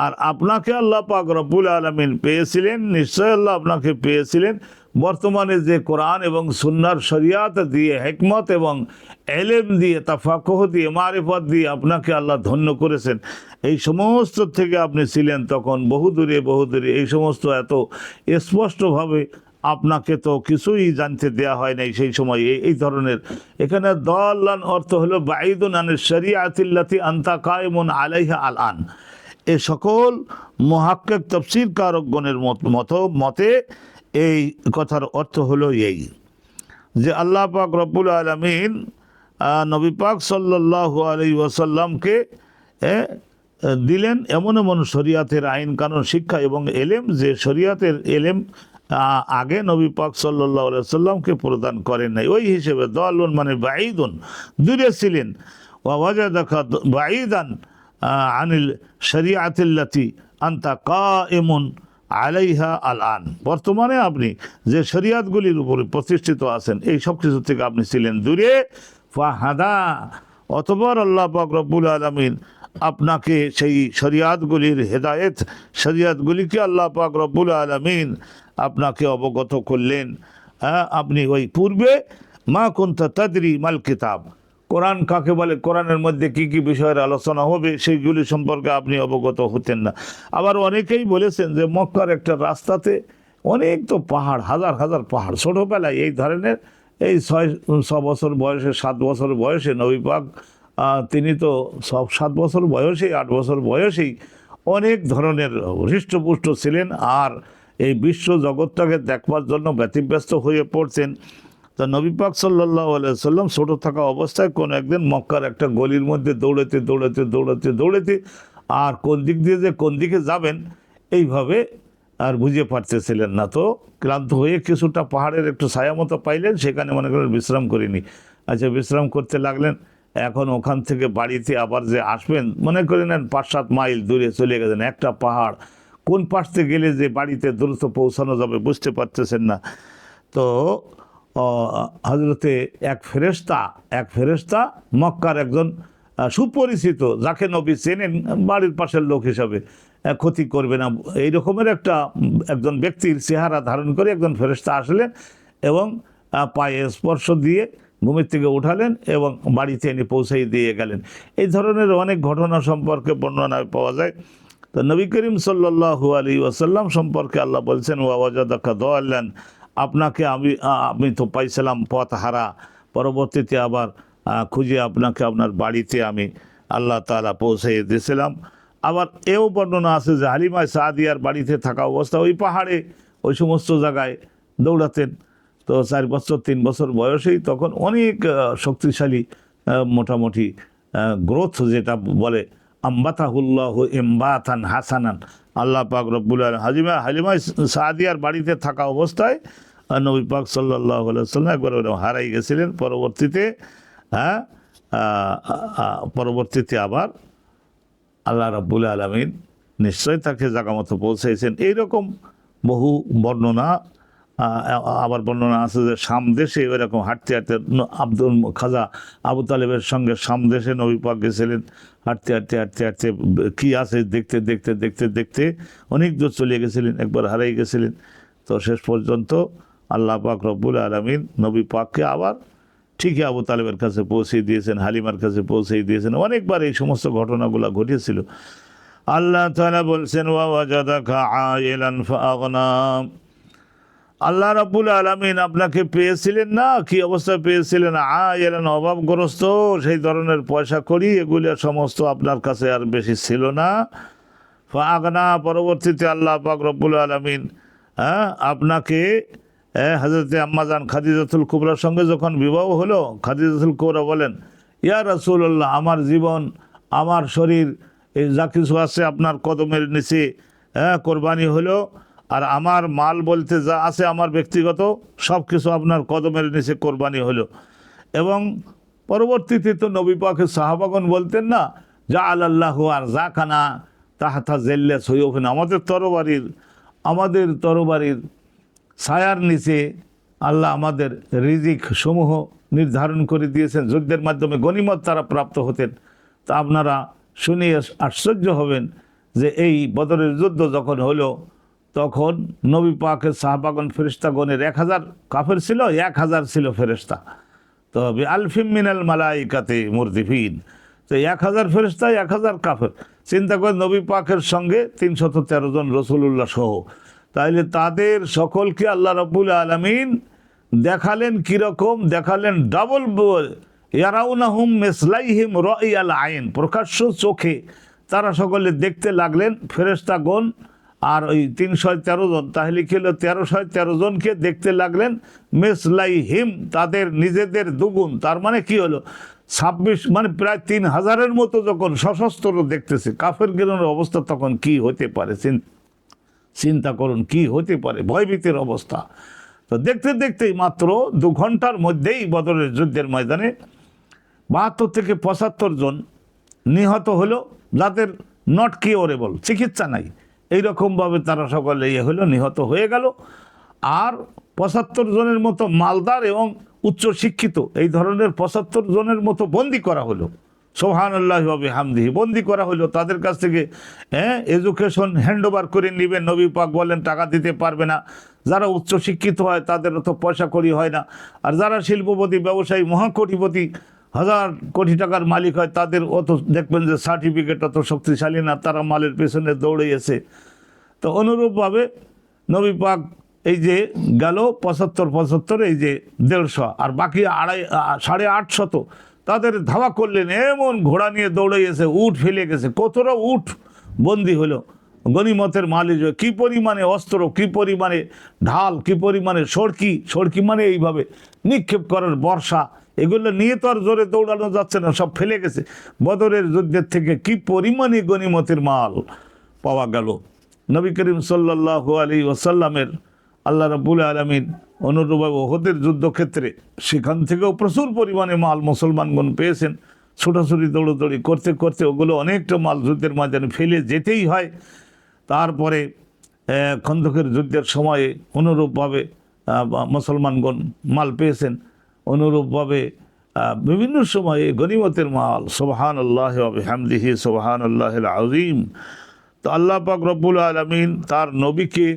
আর আপনাকে আল্লাহ পাক রব্বুল আলামিন পেয়েছিলেন, নিশ্চয় আল্লাহ আপনাকে পেয়েছিলেন বর্তমানে যে কোরআন এবং সুন্নাহর শরিয়াত দিয়ে, হিকমত এবং এলেম দিয়ে, তাফাকুহ দিয়ে, মারিফত দিয়ে আপনাকে আল্লাহ ধন্য করেছেন। এই সমস্ত থেকে আপনি ছিলেন তখন বহুদূরে বহুদূরে। এই সমস্ত এত স্পষ্টভাবে আপনাকে তো কিছুই জানতে দেয়া হয় নাই সেই সময়। এই ধরনের, এখানে দাল্লান অর্থ হলো বাঈদুন আনিশ শরিয়াতিল্লাতি আনতা কায়েমুন আলাইহা আল-আন। এ সকল মুহাক্কিক তাফসীর কারকগণের মতে এই কথার অর্থ হলো এই যে আল্লাহ পাক রব্বুল আলামিন নবী পাক সাল্লাল্লাহু আলাইহি ওয়াসাল্লামকে দিলেন এমন এমন শরিয়াতের আইন কানুন শিক্ষা এবং এলেম, যে শরিয়াতের এলেম আগে নবী পাক সাল্লাল্লাহু আলাইহি ওয়াসাল্লামকে প্রদান করেন নাই। ওই হিসেবে দাল্লুন মানে বাঈদুন, দূরে ছিলেন। ওয়া ওয়াজাদাকা বাঈদান আনিল শরিয়াতিল্লাতি আনতা কায়েমুন আলাইহা আল-আন, বর্তমানে আপনি যে শরিয়াতগুলির উপরে প্রতিষ্ঠিত আছেন এই সব কিছু থেকে আপনি ছিলেন দূরে। ফাহাদা, অতঃপর আল্লাহ পাক রব্বুল আলামিন আপনাকে সেই শরিয়াতগুলির হেদায়েত, শরিয়াতগুলিকে আল্লাহ পাক রব্বুল আলামিন আপনাকে অবগত করলেন। আপনি ওই পূর্বে মা কুনতা তাদরি মাল কিতাব, কোরআন কাকে বলে, কোরআনের মধ্যে কি কি বিষয়ের আলোচনা হবে সেইগুলি সম্পর্কে আপনি অবগত হতেন না। আবার অনেকেই বলেছেন যে মক্কার একটা রাস্তাতে অনেক তো পাহাড়, হাজার হাজার পাহাড়। ছোটোবেলায় এই ধরনের এই 6 বছর বয়সে, 7 বছর বয়সে নবী পাক তিনি তো 7 বছর বয়সেই, 8 বছর বয়সেই অনেক ধরনের হৃষ্টপুষ্ট ছিলেন, আর এই বিশ্ব জগৎটাকে দেখবার জন্য ব্যতিব্যস্ত হয়ে পড়ছেন। তো নবী পাক সাল্লাল্লাহু আলাইহি ওয়াসাল্লাম ছোটো থাকা অবস্থায় কোনো একদিন মক্কার একটা গলির মধ্যে দৌড়াতে দৌড়াতে দৌড়াতে দৌড়াতে, আর কোন দিক দিয়ে যে কোন দিকে যাবেন এইভাবে আর বুঝে পারতেছিলেন না। তো ক্লান্ত হয়ে কিছুটা পাহাড়ের একটু ছায়া মতো পাইলেন, সেখানে মনে করেন বিশ্রাম করিনি। আচ্ছা, বিশ্রাম করতে লাগলেন। এখন ওখান থেকে বাড়িতে আবার যে আসবেন, মনে করে নেন 5-7 মাইল দূরে চলে গেছেন, একটা পাহাড়, কোন পাশে গেলে যে বাড়িতে দ্রুত পৌঁছানো যাবে বুঝতে পারতেছেন না। তো হজরতে এক ফেরেশতা মক্কার একজন সুপরিচিত, যাকে নবী চেনেন বাড়ির পাশের লোক হিসাবে, ক্ষতি করবে না এই রকমের একজন ব্যক্তির চেহারা ধারণ করে একজন ফেরেশতা আসলেন এবং পায়ে স্পর্শ দিয়ে ঘুমের থেকে উঠালেন এবং বাড়িতে এনে পৌঁছাই দিয়ে গেলেন। এই ধরনের অনেক ঘটনা সম্পর্কে বর্ণনা পাওয়া যায়। তো নবী করিম সাল্লাল্লাহু আলাইহি ওয়াসাল্লাম সম্পর্কে আল্লাহ বলছেন, ওয়া ওয়াজাদাকা দাল্লান, আপনাকে আমি তো পাইছিলাম পথ হারা, পরবর্তীতে আবার খুঁজে আপনাকে আপনার বাড়িতে আমি আল্লাহ তাআলা পৌঁছাইয়ে দিয়েছিলাম। আবার এও বর্ণনা আছে যে হালিমা সাদিয়ার বাড়িতে থাকা অবস্থা ওই পাহাড়ে ওই সমস্ত জায়গায় দৌড়াতেন। তো 4 বছর 3 বছর বয়সেই তখন অনেক শক্তিশালী, মোটামুটি গ্রোথ যেটা বলে, আম্বাতাহুল্লাহ ইমবাতান হাসানান, আল্লাহ পাক রব্বুল আলামিন হালিমা সাদিয়ার বাড়িতে থাকা অবস্থায় নবী পাক সাল্লাল্লাহু আলাইহি ওয়াসাল্লাম একবার হারাই গেছিলেন। পরবর্তীতে আবার আল্লাহ রাব্বুল আলামিন নিশ্চয় তাকে জায়গা মতো পৌঁছাইছেন। এইরকম বহু বর্ণনা। আবার বর্ণনা আছে যে শাম দেশে এরকম হাঁটতে হাঁটতে আব্দুল খাজা আবু তালেবের সঙ্গে শাম দেশে নবী পাক গেছিলেন। হাঁটতে হাঁটতে হাঁটতে হাঁটতে কী আছে দেখতে দেখতে দেখতে দেখতে অনেক দূর চলে গেছিলেন, একবার হারাই গেছিলেন। তো শেষ পর্যন্ত আল্লাহ পাক রব্বুল আলামিন নবী পাককে আবার ঠিকই আবু তালেবের কাছে পৌঁছে দিয়েছেন, হালিমার কাছে পৌঁছে দিয়েছেন। অনেকবার এই সমস্ত ঘটনাগুলো ঘটেছিল। আল্লাহ তাআলা বলছেন ওয়া ওয়াজাদাকা আইলান ফাআগনা। আল্লাহ রাব্বুল আলামিন আপনাকে পেয়েছিলেন না, কি অবস্থায় পেয়েছিলেন? আইলান, অভাবগ্রস্ত, সেই ধরনের পয়সা কড়ি এগুলো সমস্ত আপনার কাছে আর বেশি ছিল না। ফাআগনা, পরবর্তীতে আল্লাহ পাক রব্বুল আলামিন আপনাকে হযরতে আম্মাজান খাদিজাতুল কুবরার সঙ্গে যখন বিবাহ হলো, খাদিজাতুল কুবরা বলেন, ইয়া রাসূলুল্লাহ, আমার জীবন, আমার শরীর, এই যা কিছু আছে আপনার কদমের নিচে কোরবানি হলো, আর আমার মাল বলতে যা আছে আমার ব্যক্তিগত সব কিছু আপনার কদমের নিচে কোরবানি হলো। এবং পরবর্তীতে তো নবী পাকের সাহাবাগণ বলতেন না, যা আল্লাহু আর যা খানা তাহাতা জেল্লে সৈয়ফিন, আমাদের তরবারির ছায়ার নিচে আল্লাহ আমাদের রিজিক সমূহ নির্ধারণ করে দিয়েছেন। যুদ্ধের মাধ্যমে গনিমত তারা প্রাপ্ত হতেন। তা আপনারা শুনে আশ্চর্য হবেন যে এই বদরের যুদ্ধ যখন হলো, তখন নবী পাকের সাহাবাগণ ফেরেশতাগণের 1000 কাফের ছিল, 1000 ছিল ফেরেশতা। তো আলফিম মিনাল মালাইকাতে মুরদিফিন, তো 1000 ফেরেশতা, 1000 কাফের। চিন্তা করে নবী পাকের সঙ্গে 313 জন রাসূলুল্লাহ সহ, তাইলে তাদের সকলকে আল্লাহ রাব্বুল আলামিন দেখালেন কীরকম? দেখালেন ডাবল ইয়ারাউনাহুম মিসলাইহিম রাইয়াল আইন, প্রকাশ্য চোখে তারা সকলে দেখতে লাগলেন ফেরেশতাগণ। আর ওই 313 জন, তাহলে কি হলো 1313 জনকে দেখতে লাগলেন মিসলাইহিম, তাদের নিজেদের দুগুণ। তার মানে কি হলো 26, মানে প্রায় 3000-এর মতো যখন সশস্ত্র দেখতেছে। কাফের গিরনের অবস্থা তখন কি হতে পারে চিন্তা করুন, কি হতে পারে, ভয়ভীতির অবস্থা। তো দেখতে দেখতেই মাত্র 2 ঘন্টার মধ্যেই বদরের যুদ্ধের ময়দানে 72 থেকে 75 জন নিহত হলো, যাদের নট কিওরেবল, চিকিৎসা নাই। এইরকমভাবে তারা সকলে হলো, নিহত হয়ে গেল। আর 75 জনের মতো মালদার এবং উচ্চশিক্ষিত এই ধরনের 75 জনের মতো বন্দি করা হলো। সুবহানাল্লাহি ওয়া বিহামদিহি, বন্দি করা হলো। তাদের কাছ থেকে এডুকেশন হ্যান্ডওভার করে নেবেন। নবী পাক বলেন টাকা দিতে পারবে না। যারা উচ্চশিক্ষিত হয় তাদের অত পয়সা কড়ি হয় না, আর যারা শিল্পপতি, ব্যবসায়ী, মহাকোটিপতি, 1000 কোটি টাকার মালিক হয়, তাদের অত দেখবেন যে সার্টিফিকেট অত শক্তিশালী না, তারা মালের পেছনে দৌড়ে। তো অনুরূপভাবে নবী পাক এই যে গেল 75, এই যে 150, আর বাকি 850 তাদের ধাওয়া করলেন। এমন ঘোড়া নিয়ে দৌড়াইয়েছে, উট ফেলে গেছে, কতটা উট বন্দি হলো। গনিমতের মালিক কী পরিমাণে অস্ত্র, কী পরিমাণে ঢাল, কী পরিমাণে সড়কি মানে এইভাবে নিক্ষেপ করার বর্ষা, এগুলো নিয়ে তো আর জোরে দৌড়ানো যাচ্ছে না, সব ফেলে গেছে। বদরের যুদ্ধের থেকে কী পরিমাণে গনিমতের মাল পাওয়া গেল। নবী করিম সাল্লাল্লাহু আলাইহি ওয়াসাল্লামের আল্লাহ রাব্বুল আলামিন অনুরূপভাবে ওহদের যুদ্ধক্ষেত্রে সেখান থেকেও প্রচুর পরিমাণে মাল মুসলমানগণ পেয়েছেন। ছোটাছুটি দৌড়দৌড়ি করতে করতে ওগুলো অনেকটা মাল যুদ্ধের মাঝখানে ফেলে যেতেই হয়। তারপরে খন্দকের যুদ্ধের সময়ে অনুরূপভাবে মুসলমানগণ মাল পেয়েছেন। অনুরূপভাবে বিভিন্ন সময়ে গনিমতের মাল। সুবহানাল্লাহি ওয়া বিহামদিহি, সুবহানাল্লাহিল আযীম। তো আল্লাহ পাক রব্বুল আলামিন তার নবীকে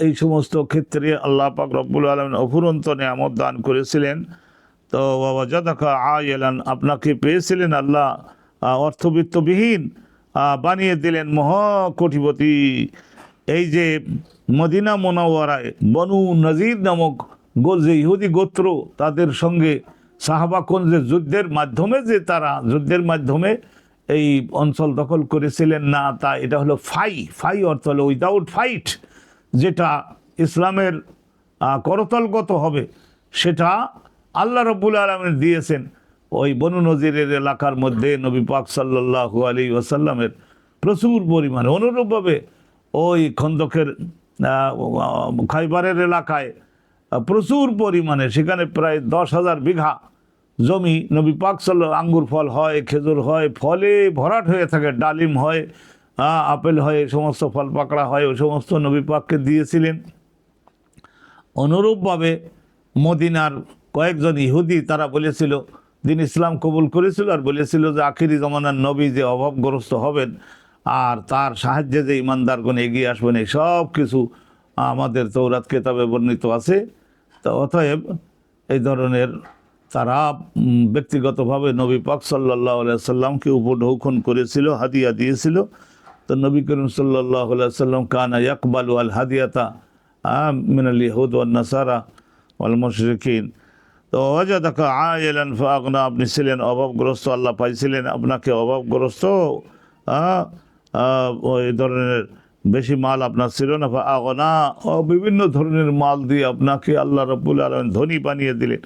এই সমস্ত ক্ষেত্রে আল্লাহ পাক রব্বুল আলামিন অফুরন্ত নিয়ামত দান করেছিলেন। তো ওয়াজাদাকা আইলান, আপনাকে পেয়েছিলেন আল্লাহ অর্থবিত্তবিহীন, বানিয়ে দিলেন মহাকোটিপতি। এই যে মদিনা মুনাওয়ারায় বনু নজির নামক যে ইহুদি গোত্র, তাদের সঙ্গে সাহাবাগণ যে যুদ্ধের মাধ্যমে এই অঞ্চল দখল করেছিলেন না, তা এটা হলো ফাই অর্থ হলো উইদাউট ফাইট, যেটা ইসলামের করতলগত হবে, সেটা আল্লাহ রাব্বুল আলামিন দিয়েছেন। ওই বনু নজিরের এলাকার মধ্যে নবী পাক সাল্লাল্লাহু আলাইহি ওয়াসাল্লামের প্রচুর পরিমাণে, অনুরূপভাবে ওই খন্দকের খাইবারের এলাকায় প্রচুর পরিমাণে, সেখানে প্রায় 10,000 বিঘা জমি, নবী পাক সাল্লাল্লাহু আঙ্গুর ফল হয়, খেজুর হয়, ফলে ভরাট হয়ে থাকে, ডালিম হয়, আপেল হয়, এই সমস্ত ফল পাকড়া হয়, ওই সমস্ত নবী পাককে দিয়েছিলেন। অনুরূপভাবে মদিনার কয়েকজন ইহুদি তারা বলেছিল, দিন ইসলাম কবুল করেছিল আর বলেছিল যে আখিরি জমানার নবী যে অভাবগ্রস্ত হবেন আর তার সাহায্যে যে ইমানদারগণ এগিয়ে আসবেন, এই সব কিছু আমাদের তৌরাত কেতাবে বর্ণিত আছে। তো অতএব এই ধরনের তারা ব্যক্তিগতভাবে নবী পাক সাল্লাল্লাহু আলাইহি সাল্লামকে উপঢৌকন করেছিল, হাদিয়া দিয়েছিল। তো নবী করিম সাল্লাল্লাহু আলাইহি সাল্লাম কানা ইয়াকবালু আল হাদিয়াতা মিনাল ইহুদ ওয়ান নাসারা ওয়াল মুশরিকিন। তো ওয়াজাদাকা আইলান ফাগনা, আপনি ছিলেন অভাবগ্রস্ত, আল্লাহ পাইছিলেন আপনাকে অভাবগ্রস্ত, ওই ধরনের বেশি মাল আপনার ছিল না, ফাগনা, বিভিন্ন ধরনের মাল দিয়ে আপনাকে আল্লাহ রাব্বুল আলামিন ধনী বানিয়ে দিলেন।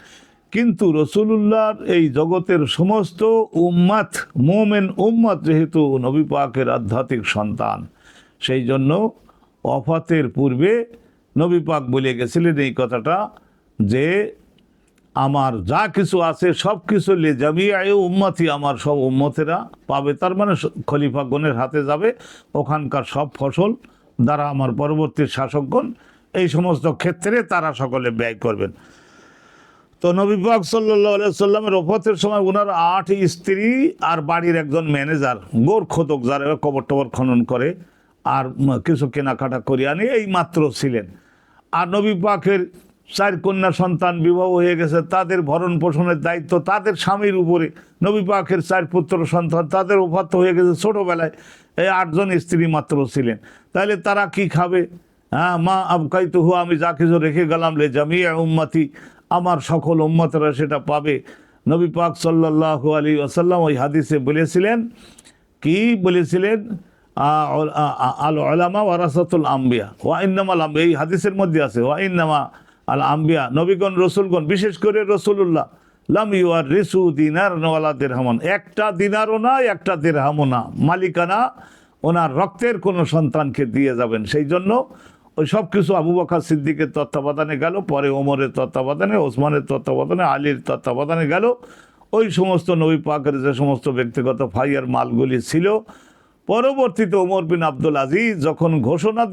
কিন্তু রসুলুল্লাহর এই জগতের সমস্ত উম্মাত, মোমেন উম্মাত যেহেতু নবী পাকের আধ্যাত্মিক সন্তান, সেই জন্য ওয়াফাতের পূর্বে নবী পাক বলে গেছিলেন এই কথাটা যে আমার যা কিছু আছে সব কিছু লে জামিআ উম্মতি, আমার সব উম্মতেরা পাবে। তার মানে খলিফাগণের হাতে যাবে, ওখানকার সব ফসল দ্বারা আমার পরবর্তী শাসকগণ এই সমস্ত ক্ষেত্রে তারা সকলে ব্যয় করবেন। তো নবী পাক সাল্লাল্লাহু আলাইহি সাল্লামের ওফাতের সময় ওনার 8 স্ত্রী আর বাড়ির একজন ম্যানেজার, গোর খোদক, যারা কবর টবর খনন করে আর কিছু কেনাকাটা করে আনে, এই মাত্র ছিলেন। আর নবী পাকের 4 কন্যা সন্তান বিবাহ হয়ে গেছে, তাদের ভরণ পোষণের দায়িত্ব তাদের স্বামীর উপরে। নবী পাকের 4 পুত্র সন্তান, তাদের ওফাত হয়ে গেছে ছোটোবেলায়, এই 8 জন স্ত্রী মাত্র ছিলেন। তাহলে তারা কি খাবে? মা আবকাইতুহু, আমি যা কিছু রেখে গেলাম লে জামিআ উম্মতি, আমার সকল উম্মতেরা সেটা পাবে। নবী পাক সাল্লাল্লাহু আলাইহি ওয়াসাল্লাম ওই হাদিসে বলেছিলেন, কি বলেছিলেন? আল উলামা ওয়ারাসাতুল আম্বিয়া ওয়া ইন্নামাল আম্বিয়া, এই হাদিসের মধ্যে আছে ওয়া ইন্নামা আল আম্বিয়া, নবীগণ রসুলগণ বিশেষ করে রসুলুল্লাহ লাম ইউয়ারিসু দিনারান ওয়ালা দিরহামান, একটা দিনারও না একটা দিরহামও না, মালিকানা ওনার রক্তের কোনো সন্তানকে দিয়ে যাবেন। সেই জন্য ওই সব কিছু আবু বকর সিদ্দিকের তত্ত্বাবধানে গেল, পরে ওমরের তত্ত্বাবধানে, ওসমানের তত্ত্বাবধানে, আলীর তত্ত্বাবধানে গেল। ওই সমস্ত নবী পাকের যে সমস্ত ব্যক্তিগত ফাইয়ার মালগুলি ছিল, পরবর্তীতে ওমর বিন আব্দুল আজিজ যখন ঘোষণা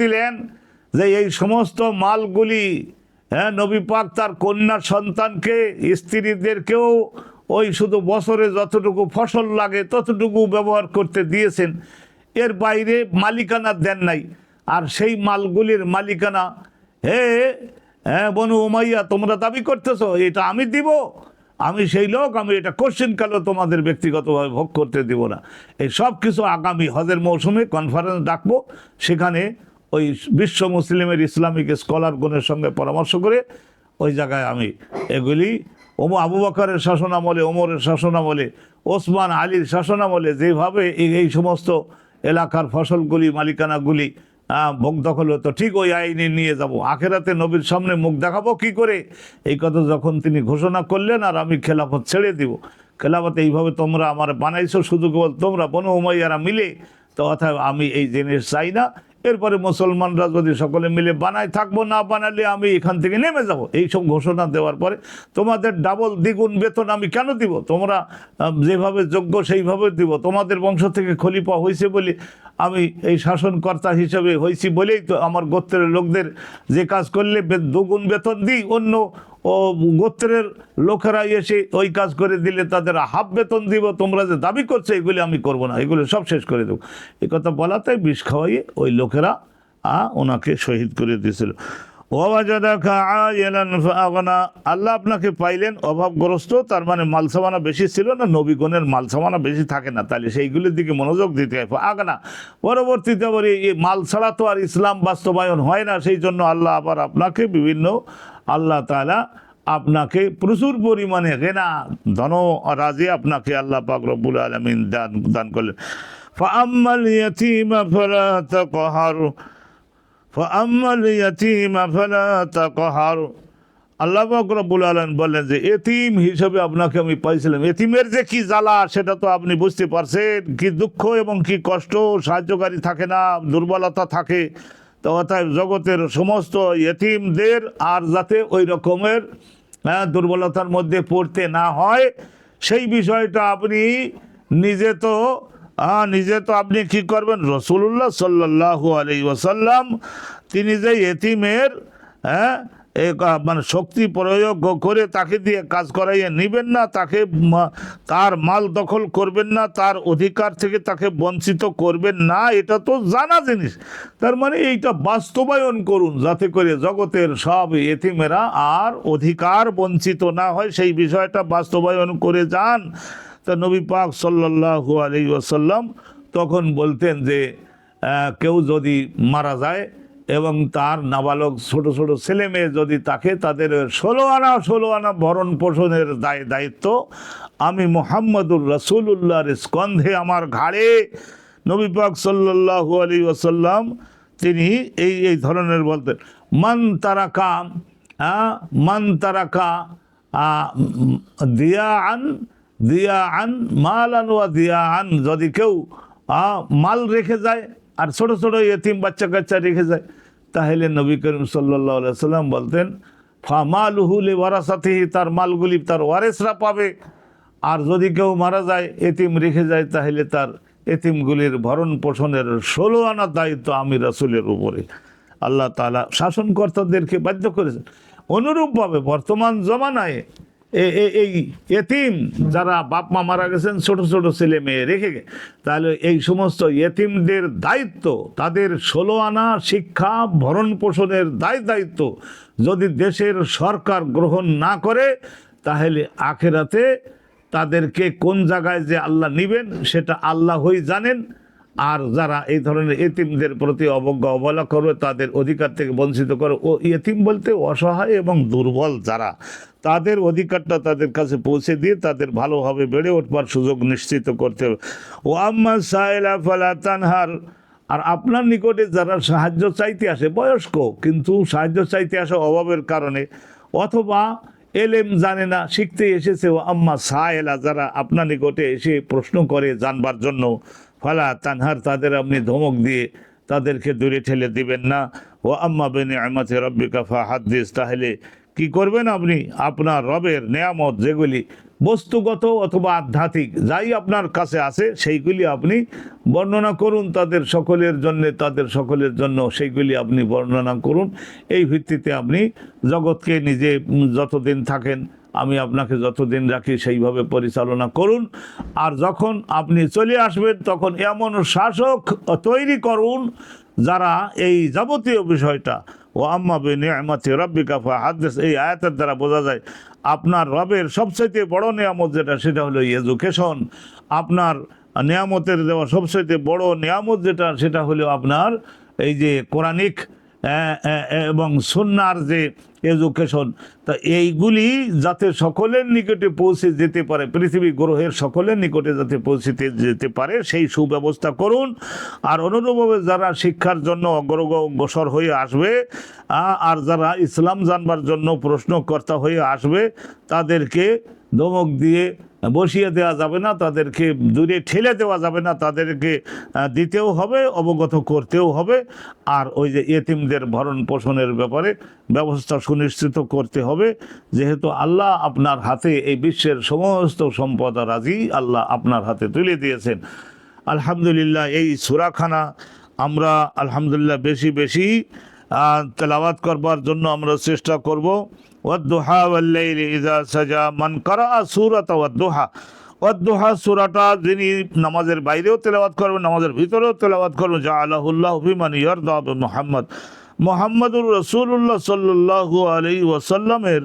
দিলেন যে এই সমস্ত মালগুলি, নবী পাক তার কন্যার সন্তানকে, স্ত্রীদেরকেও ওই শুধু বছরে যতটুকু ফসল লাগে ততটুকু ব্যবহার করতে দিয়েছেন, এর বাইরে মালিকানা দেন নাই। আর সেই মালগুলির মালিকানা, বনু উমাইয়া তোমরা দাবি করতেছো এটা আমি দিব, আমি সেই লোক, আমি এটা কোশ্চেন কালেও তোমাদের ব্যক্তিগতভাবে ভোগ করতে দিব না। এই সব কিছু আগামী হজের মৌসুমে কনফারেন্স ডাকবো, সেখানে ওই বিশ্ব মুসলিমের ইসলামিক স্কলারগণের সঙ্গে পরামর্শ করে ওই জায়গায় আমি এগুলি আবু বকরের শাসনামলে, ওমরের শাসনামলে, ওসমান আলীর শাসনামলে যেভাবে এই সমস্ত এলাকার ফসলগুলি, মালিকানাগুলি ভোগ দখল হতো, ঠিক ওই আইনে নিয়ে যাব। আখেরাতে নবীর সামনে মুখ দেখাবো কি করে, এই কথা যখন তিনি ঘোষণা করলেন, আর আমি খেলাফত ছেড়ে দিব। খেলাফত এইভাবে তোমরা আমার বানাইছো শুধু কেবল তোমরা বনু উমাইয়ারা মিলে, তো অর্থাৎ আমি এই জিনিস চাই না। এরপরে মুসলমানরা যদি সকলে মিলে বানায় থাকবো, না বানালে আমি এখান থেকে নেমে যাব। এইসব ঘোষণা দেওয়ার পরে তোমাদের ডাবল দ্বিগুণ বেতন আমি কেন দিব? তোমরা যেভাবে যোগ্য সেইভাবে দিব। তোমাদের বংশ থেকে খলিফা হয়েছে বলে, আমি এই শাসনকর্তা হিসেবে হয়েছি বলেই তো আমার গোত্রের লোকদের যে কাজ করলে দুগুণ বেতন দিই, অন্য গোত্রের লোকেরা এসে ওই কাজ করে দিলে তাদের হাফ বেতন দিব। তোমরা যে দাবি করছো এগুলি আমি করব না, এগুলো সব শেষ করে দেবো। এই কথা বলাতে বিষ খাওয়াইয়ে ওই লোকেরা ওনাকে শহীদ করে দিয়েছিল। আল্লাহ আপনাকে পাইলেন অভাবগ্রস্ত, তার মানে মালসামানা বেশি ছিল না, নবীগণের মালসামানা বেশি থাকে না, তাহলে সেইগুলির দিকে মনোযোগ দিতে হয়। আগনা পরবর্তীতে আবার এই মাল ছাড়া তো আর ইসলাম বাস্তবায়ন হয় না, সেই জন্য আল্লাহ আবার আপনাকে আল্লাহ তাআলা আপনাকে প্রচুর পরিমাণে গেনা ধন রাজি আপনাকে আল্লাহ পাক রব্বুল আলামিন দান করলেন। ফাআম্মাল ইয়াতীমা ফালা তাকহার, ফাআম্মাল ইয়াতীমা ফালা তাকহার, আল্লাহ পাক রব্বুল আলামিন বললেন যে এতিম হিসেবে আপনাকে আমি পাইছিলাম। এতিমের যে কি জ্বালা সেটা তো আপনি বুঝতে পারছেন, কি দুঃখ এবং কি কষ্ট, সাহায্যকারী থাকে না, দুর্বলতা থাকে। তো অতএব জগতের সমস্ত এতিমদের আর যাতে ওই রকমের দুর্বলতার মধ্যে পড়তে না হয়, সেই বিষয়টা আপনি নিজে তো আপনি কি করবেন? রাসূলুল্লাহ সাল্লাল্লাহু আলাইহি ওয়াসাল্লাম তিনি যে এতিমের মানে শক্তি প্রয়োগ করে তাকে দিয়ে কাজ করাইয়ে নেবেন না, তাকে তার মাল দখল করবেন না, তার অধিকার থেকে তাকে বঞ্চিত করবেন না, এটা তো জানা জিনিস। তার মানে এইটা বাস্তবায়ন করুন যাতে করে জগতের সব এতিমেরা আর অধিকার বঞ্চিত না হয়, সেই বিষয়টা বাস্তবায়ন করে যান। তা নবী পাক সাল্লাল্লাহু আলাইহি ওয়াসাল্লাম তখন বলতেন যে কেউ যদি মারা যায় এবং তার নাবালক ছোট ছোট ছেলে মেয়ে যদি থাকে, তাদের 16 আনা ভরণ পোষণের দায়িত্ব আমি মুহাম্মদুর রাসূলুল্লাহর স্কন্ধে, আমার ঘাড়ে। নবী পাক সাল্লাল্লাহু আলাইহি ওয়াসাল্লাম তিনি এই ধরনের বলতেন, মান তারাকা দিয়াআন মালান ওয়া দিয়াআন, যদি কেউ মাল রেখে যায় আর ছোট ছোট ইয়েতিম বাচ্চা কাচ্চা রেখে যায়, তাহলে নবী করিম সাল্লাল্লাহু আলাইহি সাল্লাম বলতেন ফামালুহু লিওয়ারাসাতিহি, তার মালগুলি তার ওয়ারিসরা পাবে। আর যদি কেউ মারা যায়, এতিম রেখে যায়, তাহলে তার এতিমগুলির ভরণ পোষণের 16 আনা দায়িত্ব আমি রাসূলের উপরে। আল্লাহ তাআলা শাসনকর্তাদেরকে বাধ্য করেছেন। অনুরূপভাবে বর্তমান জমানায় এই এতিম যারা বাপ মা মারা গেছেন, ছোট ছোট ছেলে মেয়ে রেখে গে, তাহলে এই সমস্ত এতিমদের দায়িত্ব, তাদের 16 আনা শিক্ষা ভরণ পোষণের দায়িত্ব যদি দেশের সরকার গ্রহণ না করে, তাহলে আখেরাতে তাদেরকে কোন জায়গায় যে আল্লাহ নিবেন সেটা আল্লাহই জানেন। আর যারা এই ধরনের এতিমদের প্রতি অবজ্ঞা অবহেলা করবে, তাদের অধিকার থেকে বঞ্চিত করে, ও এতিম বলতে অসহায় এবং দুর্বল যারা, তাদের অধিকারটা তাদের কাছে পৌঁছে দিয়ে তাদের ভালোভাবে বেড়ে উঠবার সুযোগ নিশ্চিত করতে হবে। ও আম্মা সাইলা ফালা তানহার, আর আপনার নিকটে যারা সাহায্য চাইতে আসে, বয়স্ক কিন্তু সাহায্য চাইতে আসে অভাবের কারণে, অথবা এলেম জানে না, শিখতে এসেছে, ও আম্মা সায়েলা, যারা আপনার নিকটে এসে প্রশ্ন করে জানবার জন্য, ফালা তানহার, তাদের আপনি ধমক দিয়ে তাদেরকে দূরে ঠেলে দিবেন না। ও আম্মা বিনিআমাতি রাব্বিকা ফাহাদ্দিস, তাহলে কি করবেন আপনি? আপনার রবের নেয়ামত যেগুলি বস্তুগত অথবা আধ্যাত্মিক যাই আপনার কাছে আছে, সেইগুলি আপনি বর্ণনা করুন তাদের সকলের জন্য সেইগুলি আপনি বর্ণনা করুন। এই ভিত্তিতে আপনি জগৎকে নিজে যতদিন থাকেন, আমি আপনাকে যতদিন রাখি সেইভাবে পরিচালনা করুন। আর যখন আপনি চলে আসবেন, তখন এমন শাসক তৈরি করুন যারা এই যাবতীয় বিষয়টা, ও আম্মা বিনিআমাতি রাব্বিকা ফাহাদ্দিস, এই আয়াতের দ্বারা বোঝা যায় আপনার রবের সবচাইতে বড় নিয়ামত যেটা, সেটা হলো এডুকেশন। আপনার নিয়ামতের দেওয়া সবচাইতে বড় নিয়ামত যেটা, সেটা হলো আপনার এই যে কোরআনিক এবং সুন্নাহর যে এডুকেশন। তা এইগুলি যাতে সকলের নিকটে পৌঁছে যেতে পারে, পৃথিবী গ্রহের সকলের নিকটে যাতে পৌঁছতে যেতে পারে, সেই সুব্যবস্থা করুন। আর অনুরূপভাবে যারা শিক্ষার জন্য অগ্রসর হয়ে আসবে আর যারা ইসলাম জানবার জন্য প্রশ্নকর্তা হয়ে আসবে, তাদেরকে ধমক দিয়ে বসিয়ে দেওয়া যাবে না, তাদেরকে দূরে ঠেলে দেওয়া যাবে না, তাদেরকে দিতেও হবে, অবগত করতেও হবে। আর ওই যে এতিমদের ভরণ পোষণের ব্যাপারে ব্যবস্থা সুনিশ্চিত করতে হবে, যেহেতু আল্লাহ আপনার হাতে এই বিশ্বের সমস্ত সম্পদ রাজি আল্লাহ আপনার হাতে তুলে দিয়েছেন। আলহামদুলিল্লাহ, এই সূরাখানা আমরা আলহামদুলিল্লাহ বেশি বেশি তেলাওয়াত করবার জন্য আমরা চেষ্টা করব। ওয়াদ-দুহা ওয়াল-লাইলি ইযা সাজা, মান ক্বারাআ সূরাতা ওয়াদ-দুহা, ওয়াদ-দুহা সূরাটা যিনি নামাজের বাইরেও তেলাওয়াত করবেন, নামাজের ভিতরেও তেলাওয়াত করবেন, জাআলাহুল্লাহু ফিমান ইয়ারদা মুহাম্মাদুর রাসূলুল্লাহ সাল্লাল্লাহু আলাইহি ওয়াসাল্লামের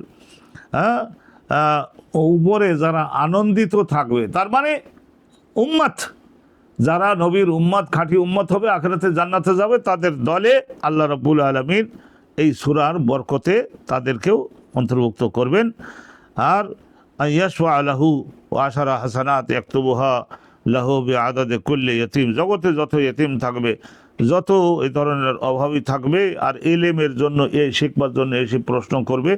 উপরে যারা আনন্দিত থাকবে, তার মানে উম্মত, যারা নবীর উম্মত, খাঁটি উম্মত হবে, আখিরাতে জান্নাতে যাবে, তাদের দলে আল্লাহ রাব্বুল আলামিন এই সূরার বরকতে তাদেরকেও অন্তর্ভুক্ত করবেন। আর ইয়াশফা লাহু ওয়া আশারা হাসানাত ইয়াকতুবুহা লাহু বিআদাদি কুল্লি ইয়াতীম, জগতে যত ইয়েতিম থাকবে, যত এই ধরনের অভাবী থাকবে আর ইলমের জন্য শিখবার জন্য এসে প্রশ্ন করবে,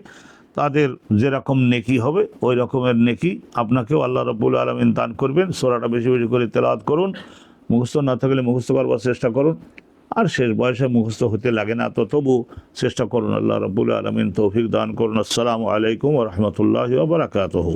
তাদের যেরকম নেকি হবে ওই রকমের নেকি আপনাকেও আল্লাহ রাব্বুল আলামিন দান করবেন। সূরাটা বেশি বেশি করে তেলাওয়াত করুন, মুখস্থ না থাকলে মুখস্থ করবার চেষ্টা করুন। আর শেষ বয়সে মুখস্থ হতে লাগে না, তো তবু চেষ্টা করুন। আল্লাহ রাব্বুল আলামিন তৌফিক দান করুন। আসসালামু আলাইকুম ওয়া রাহমাতুল্লাহি ওয়া বারাকাতুহু।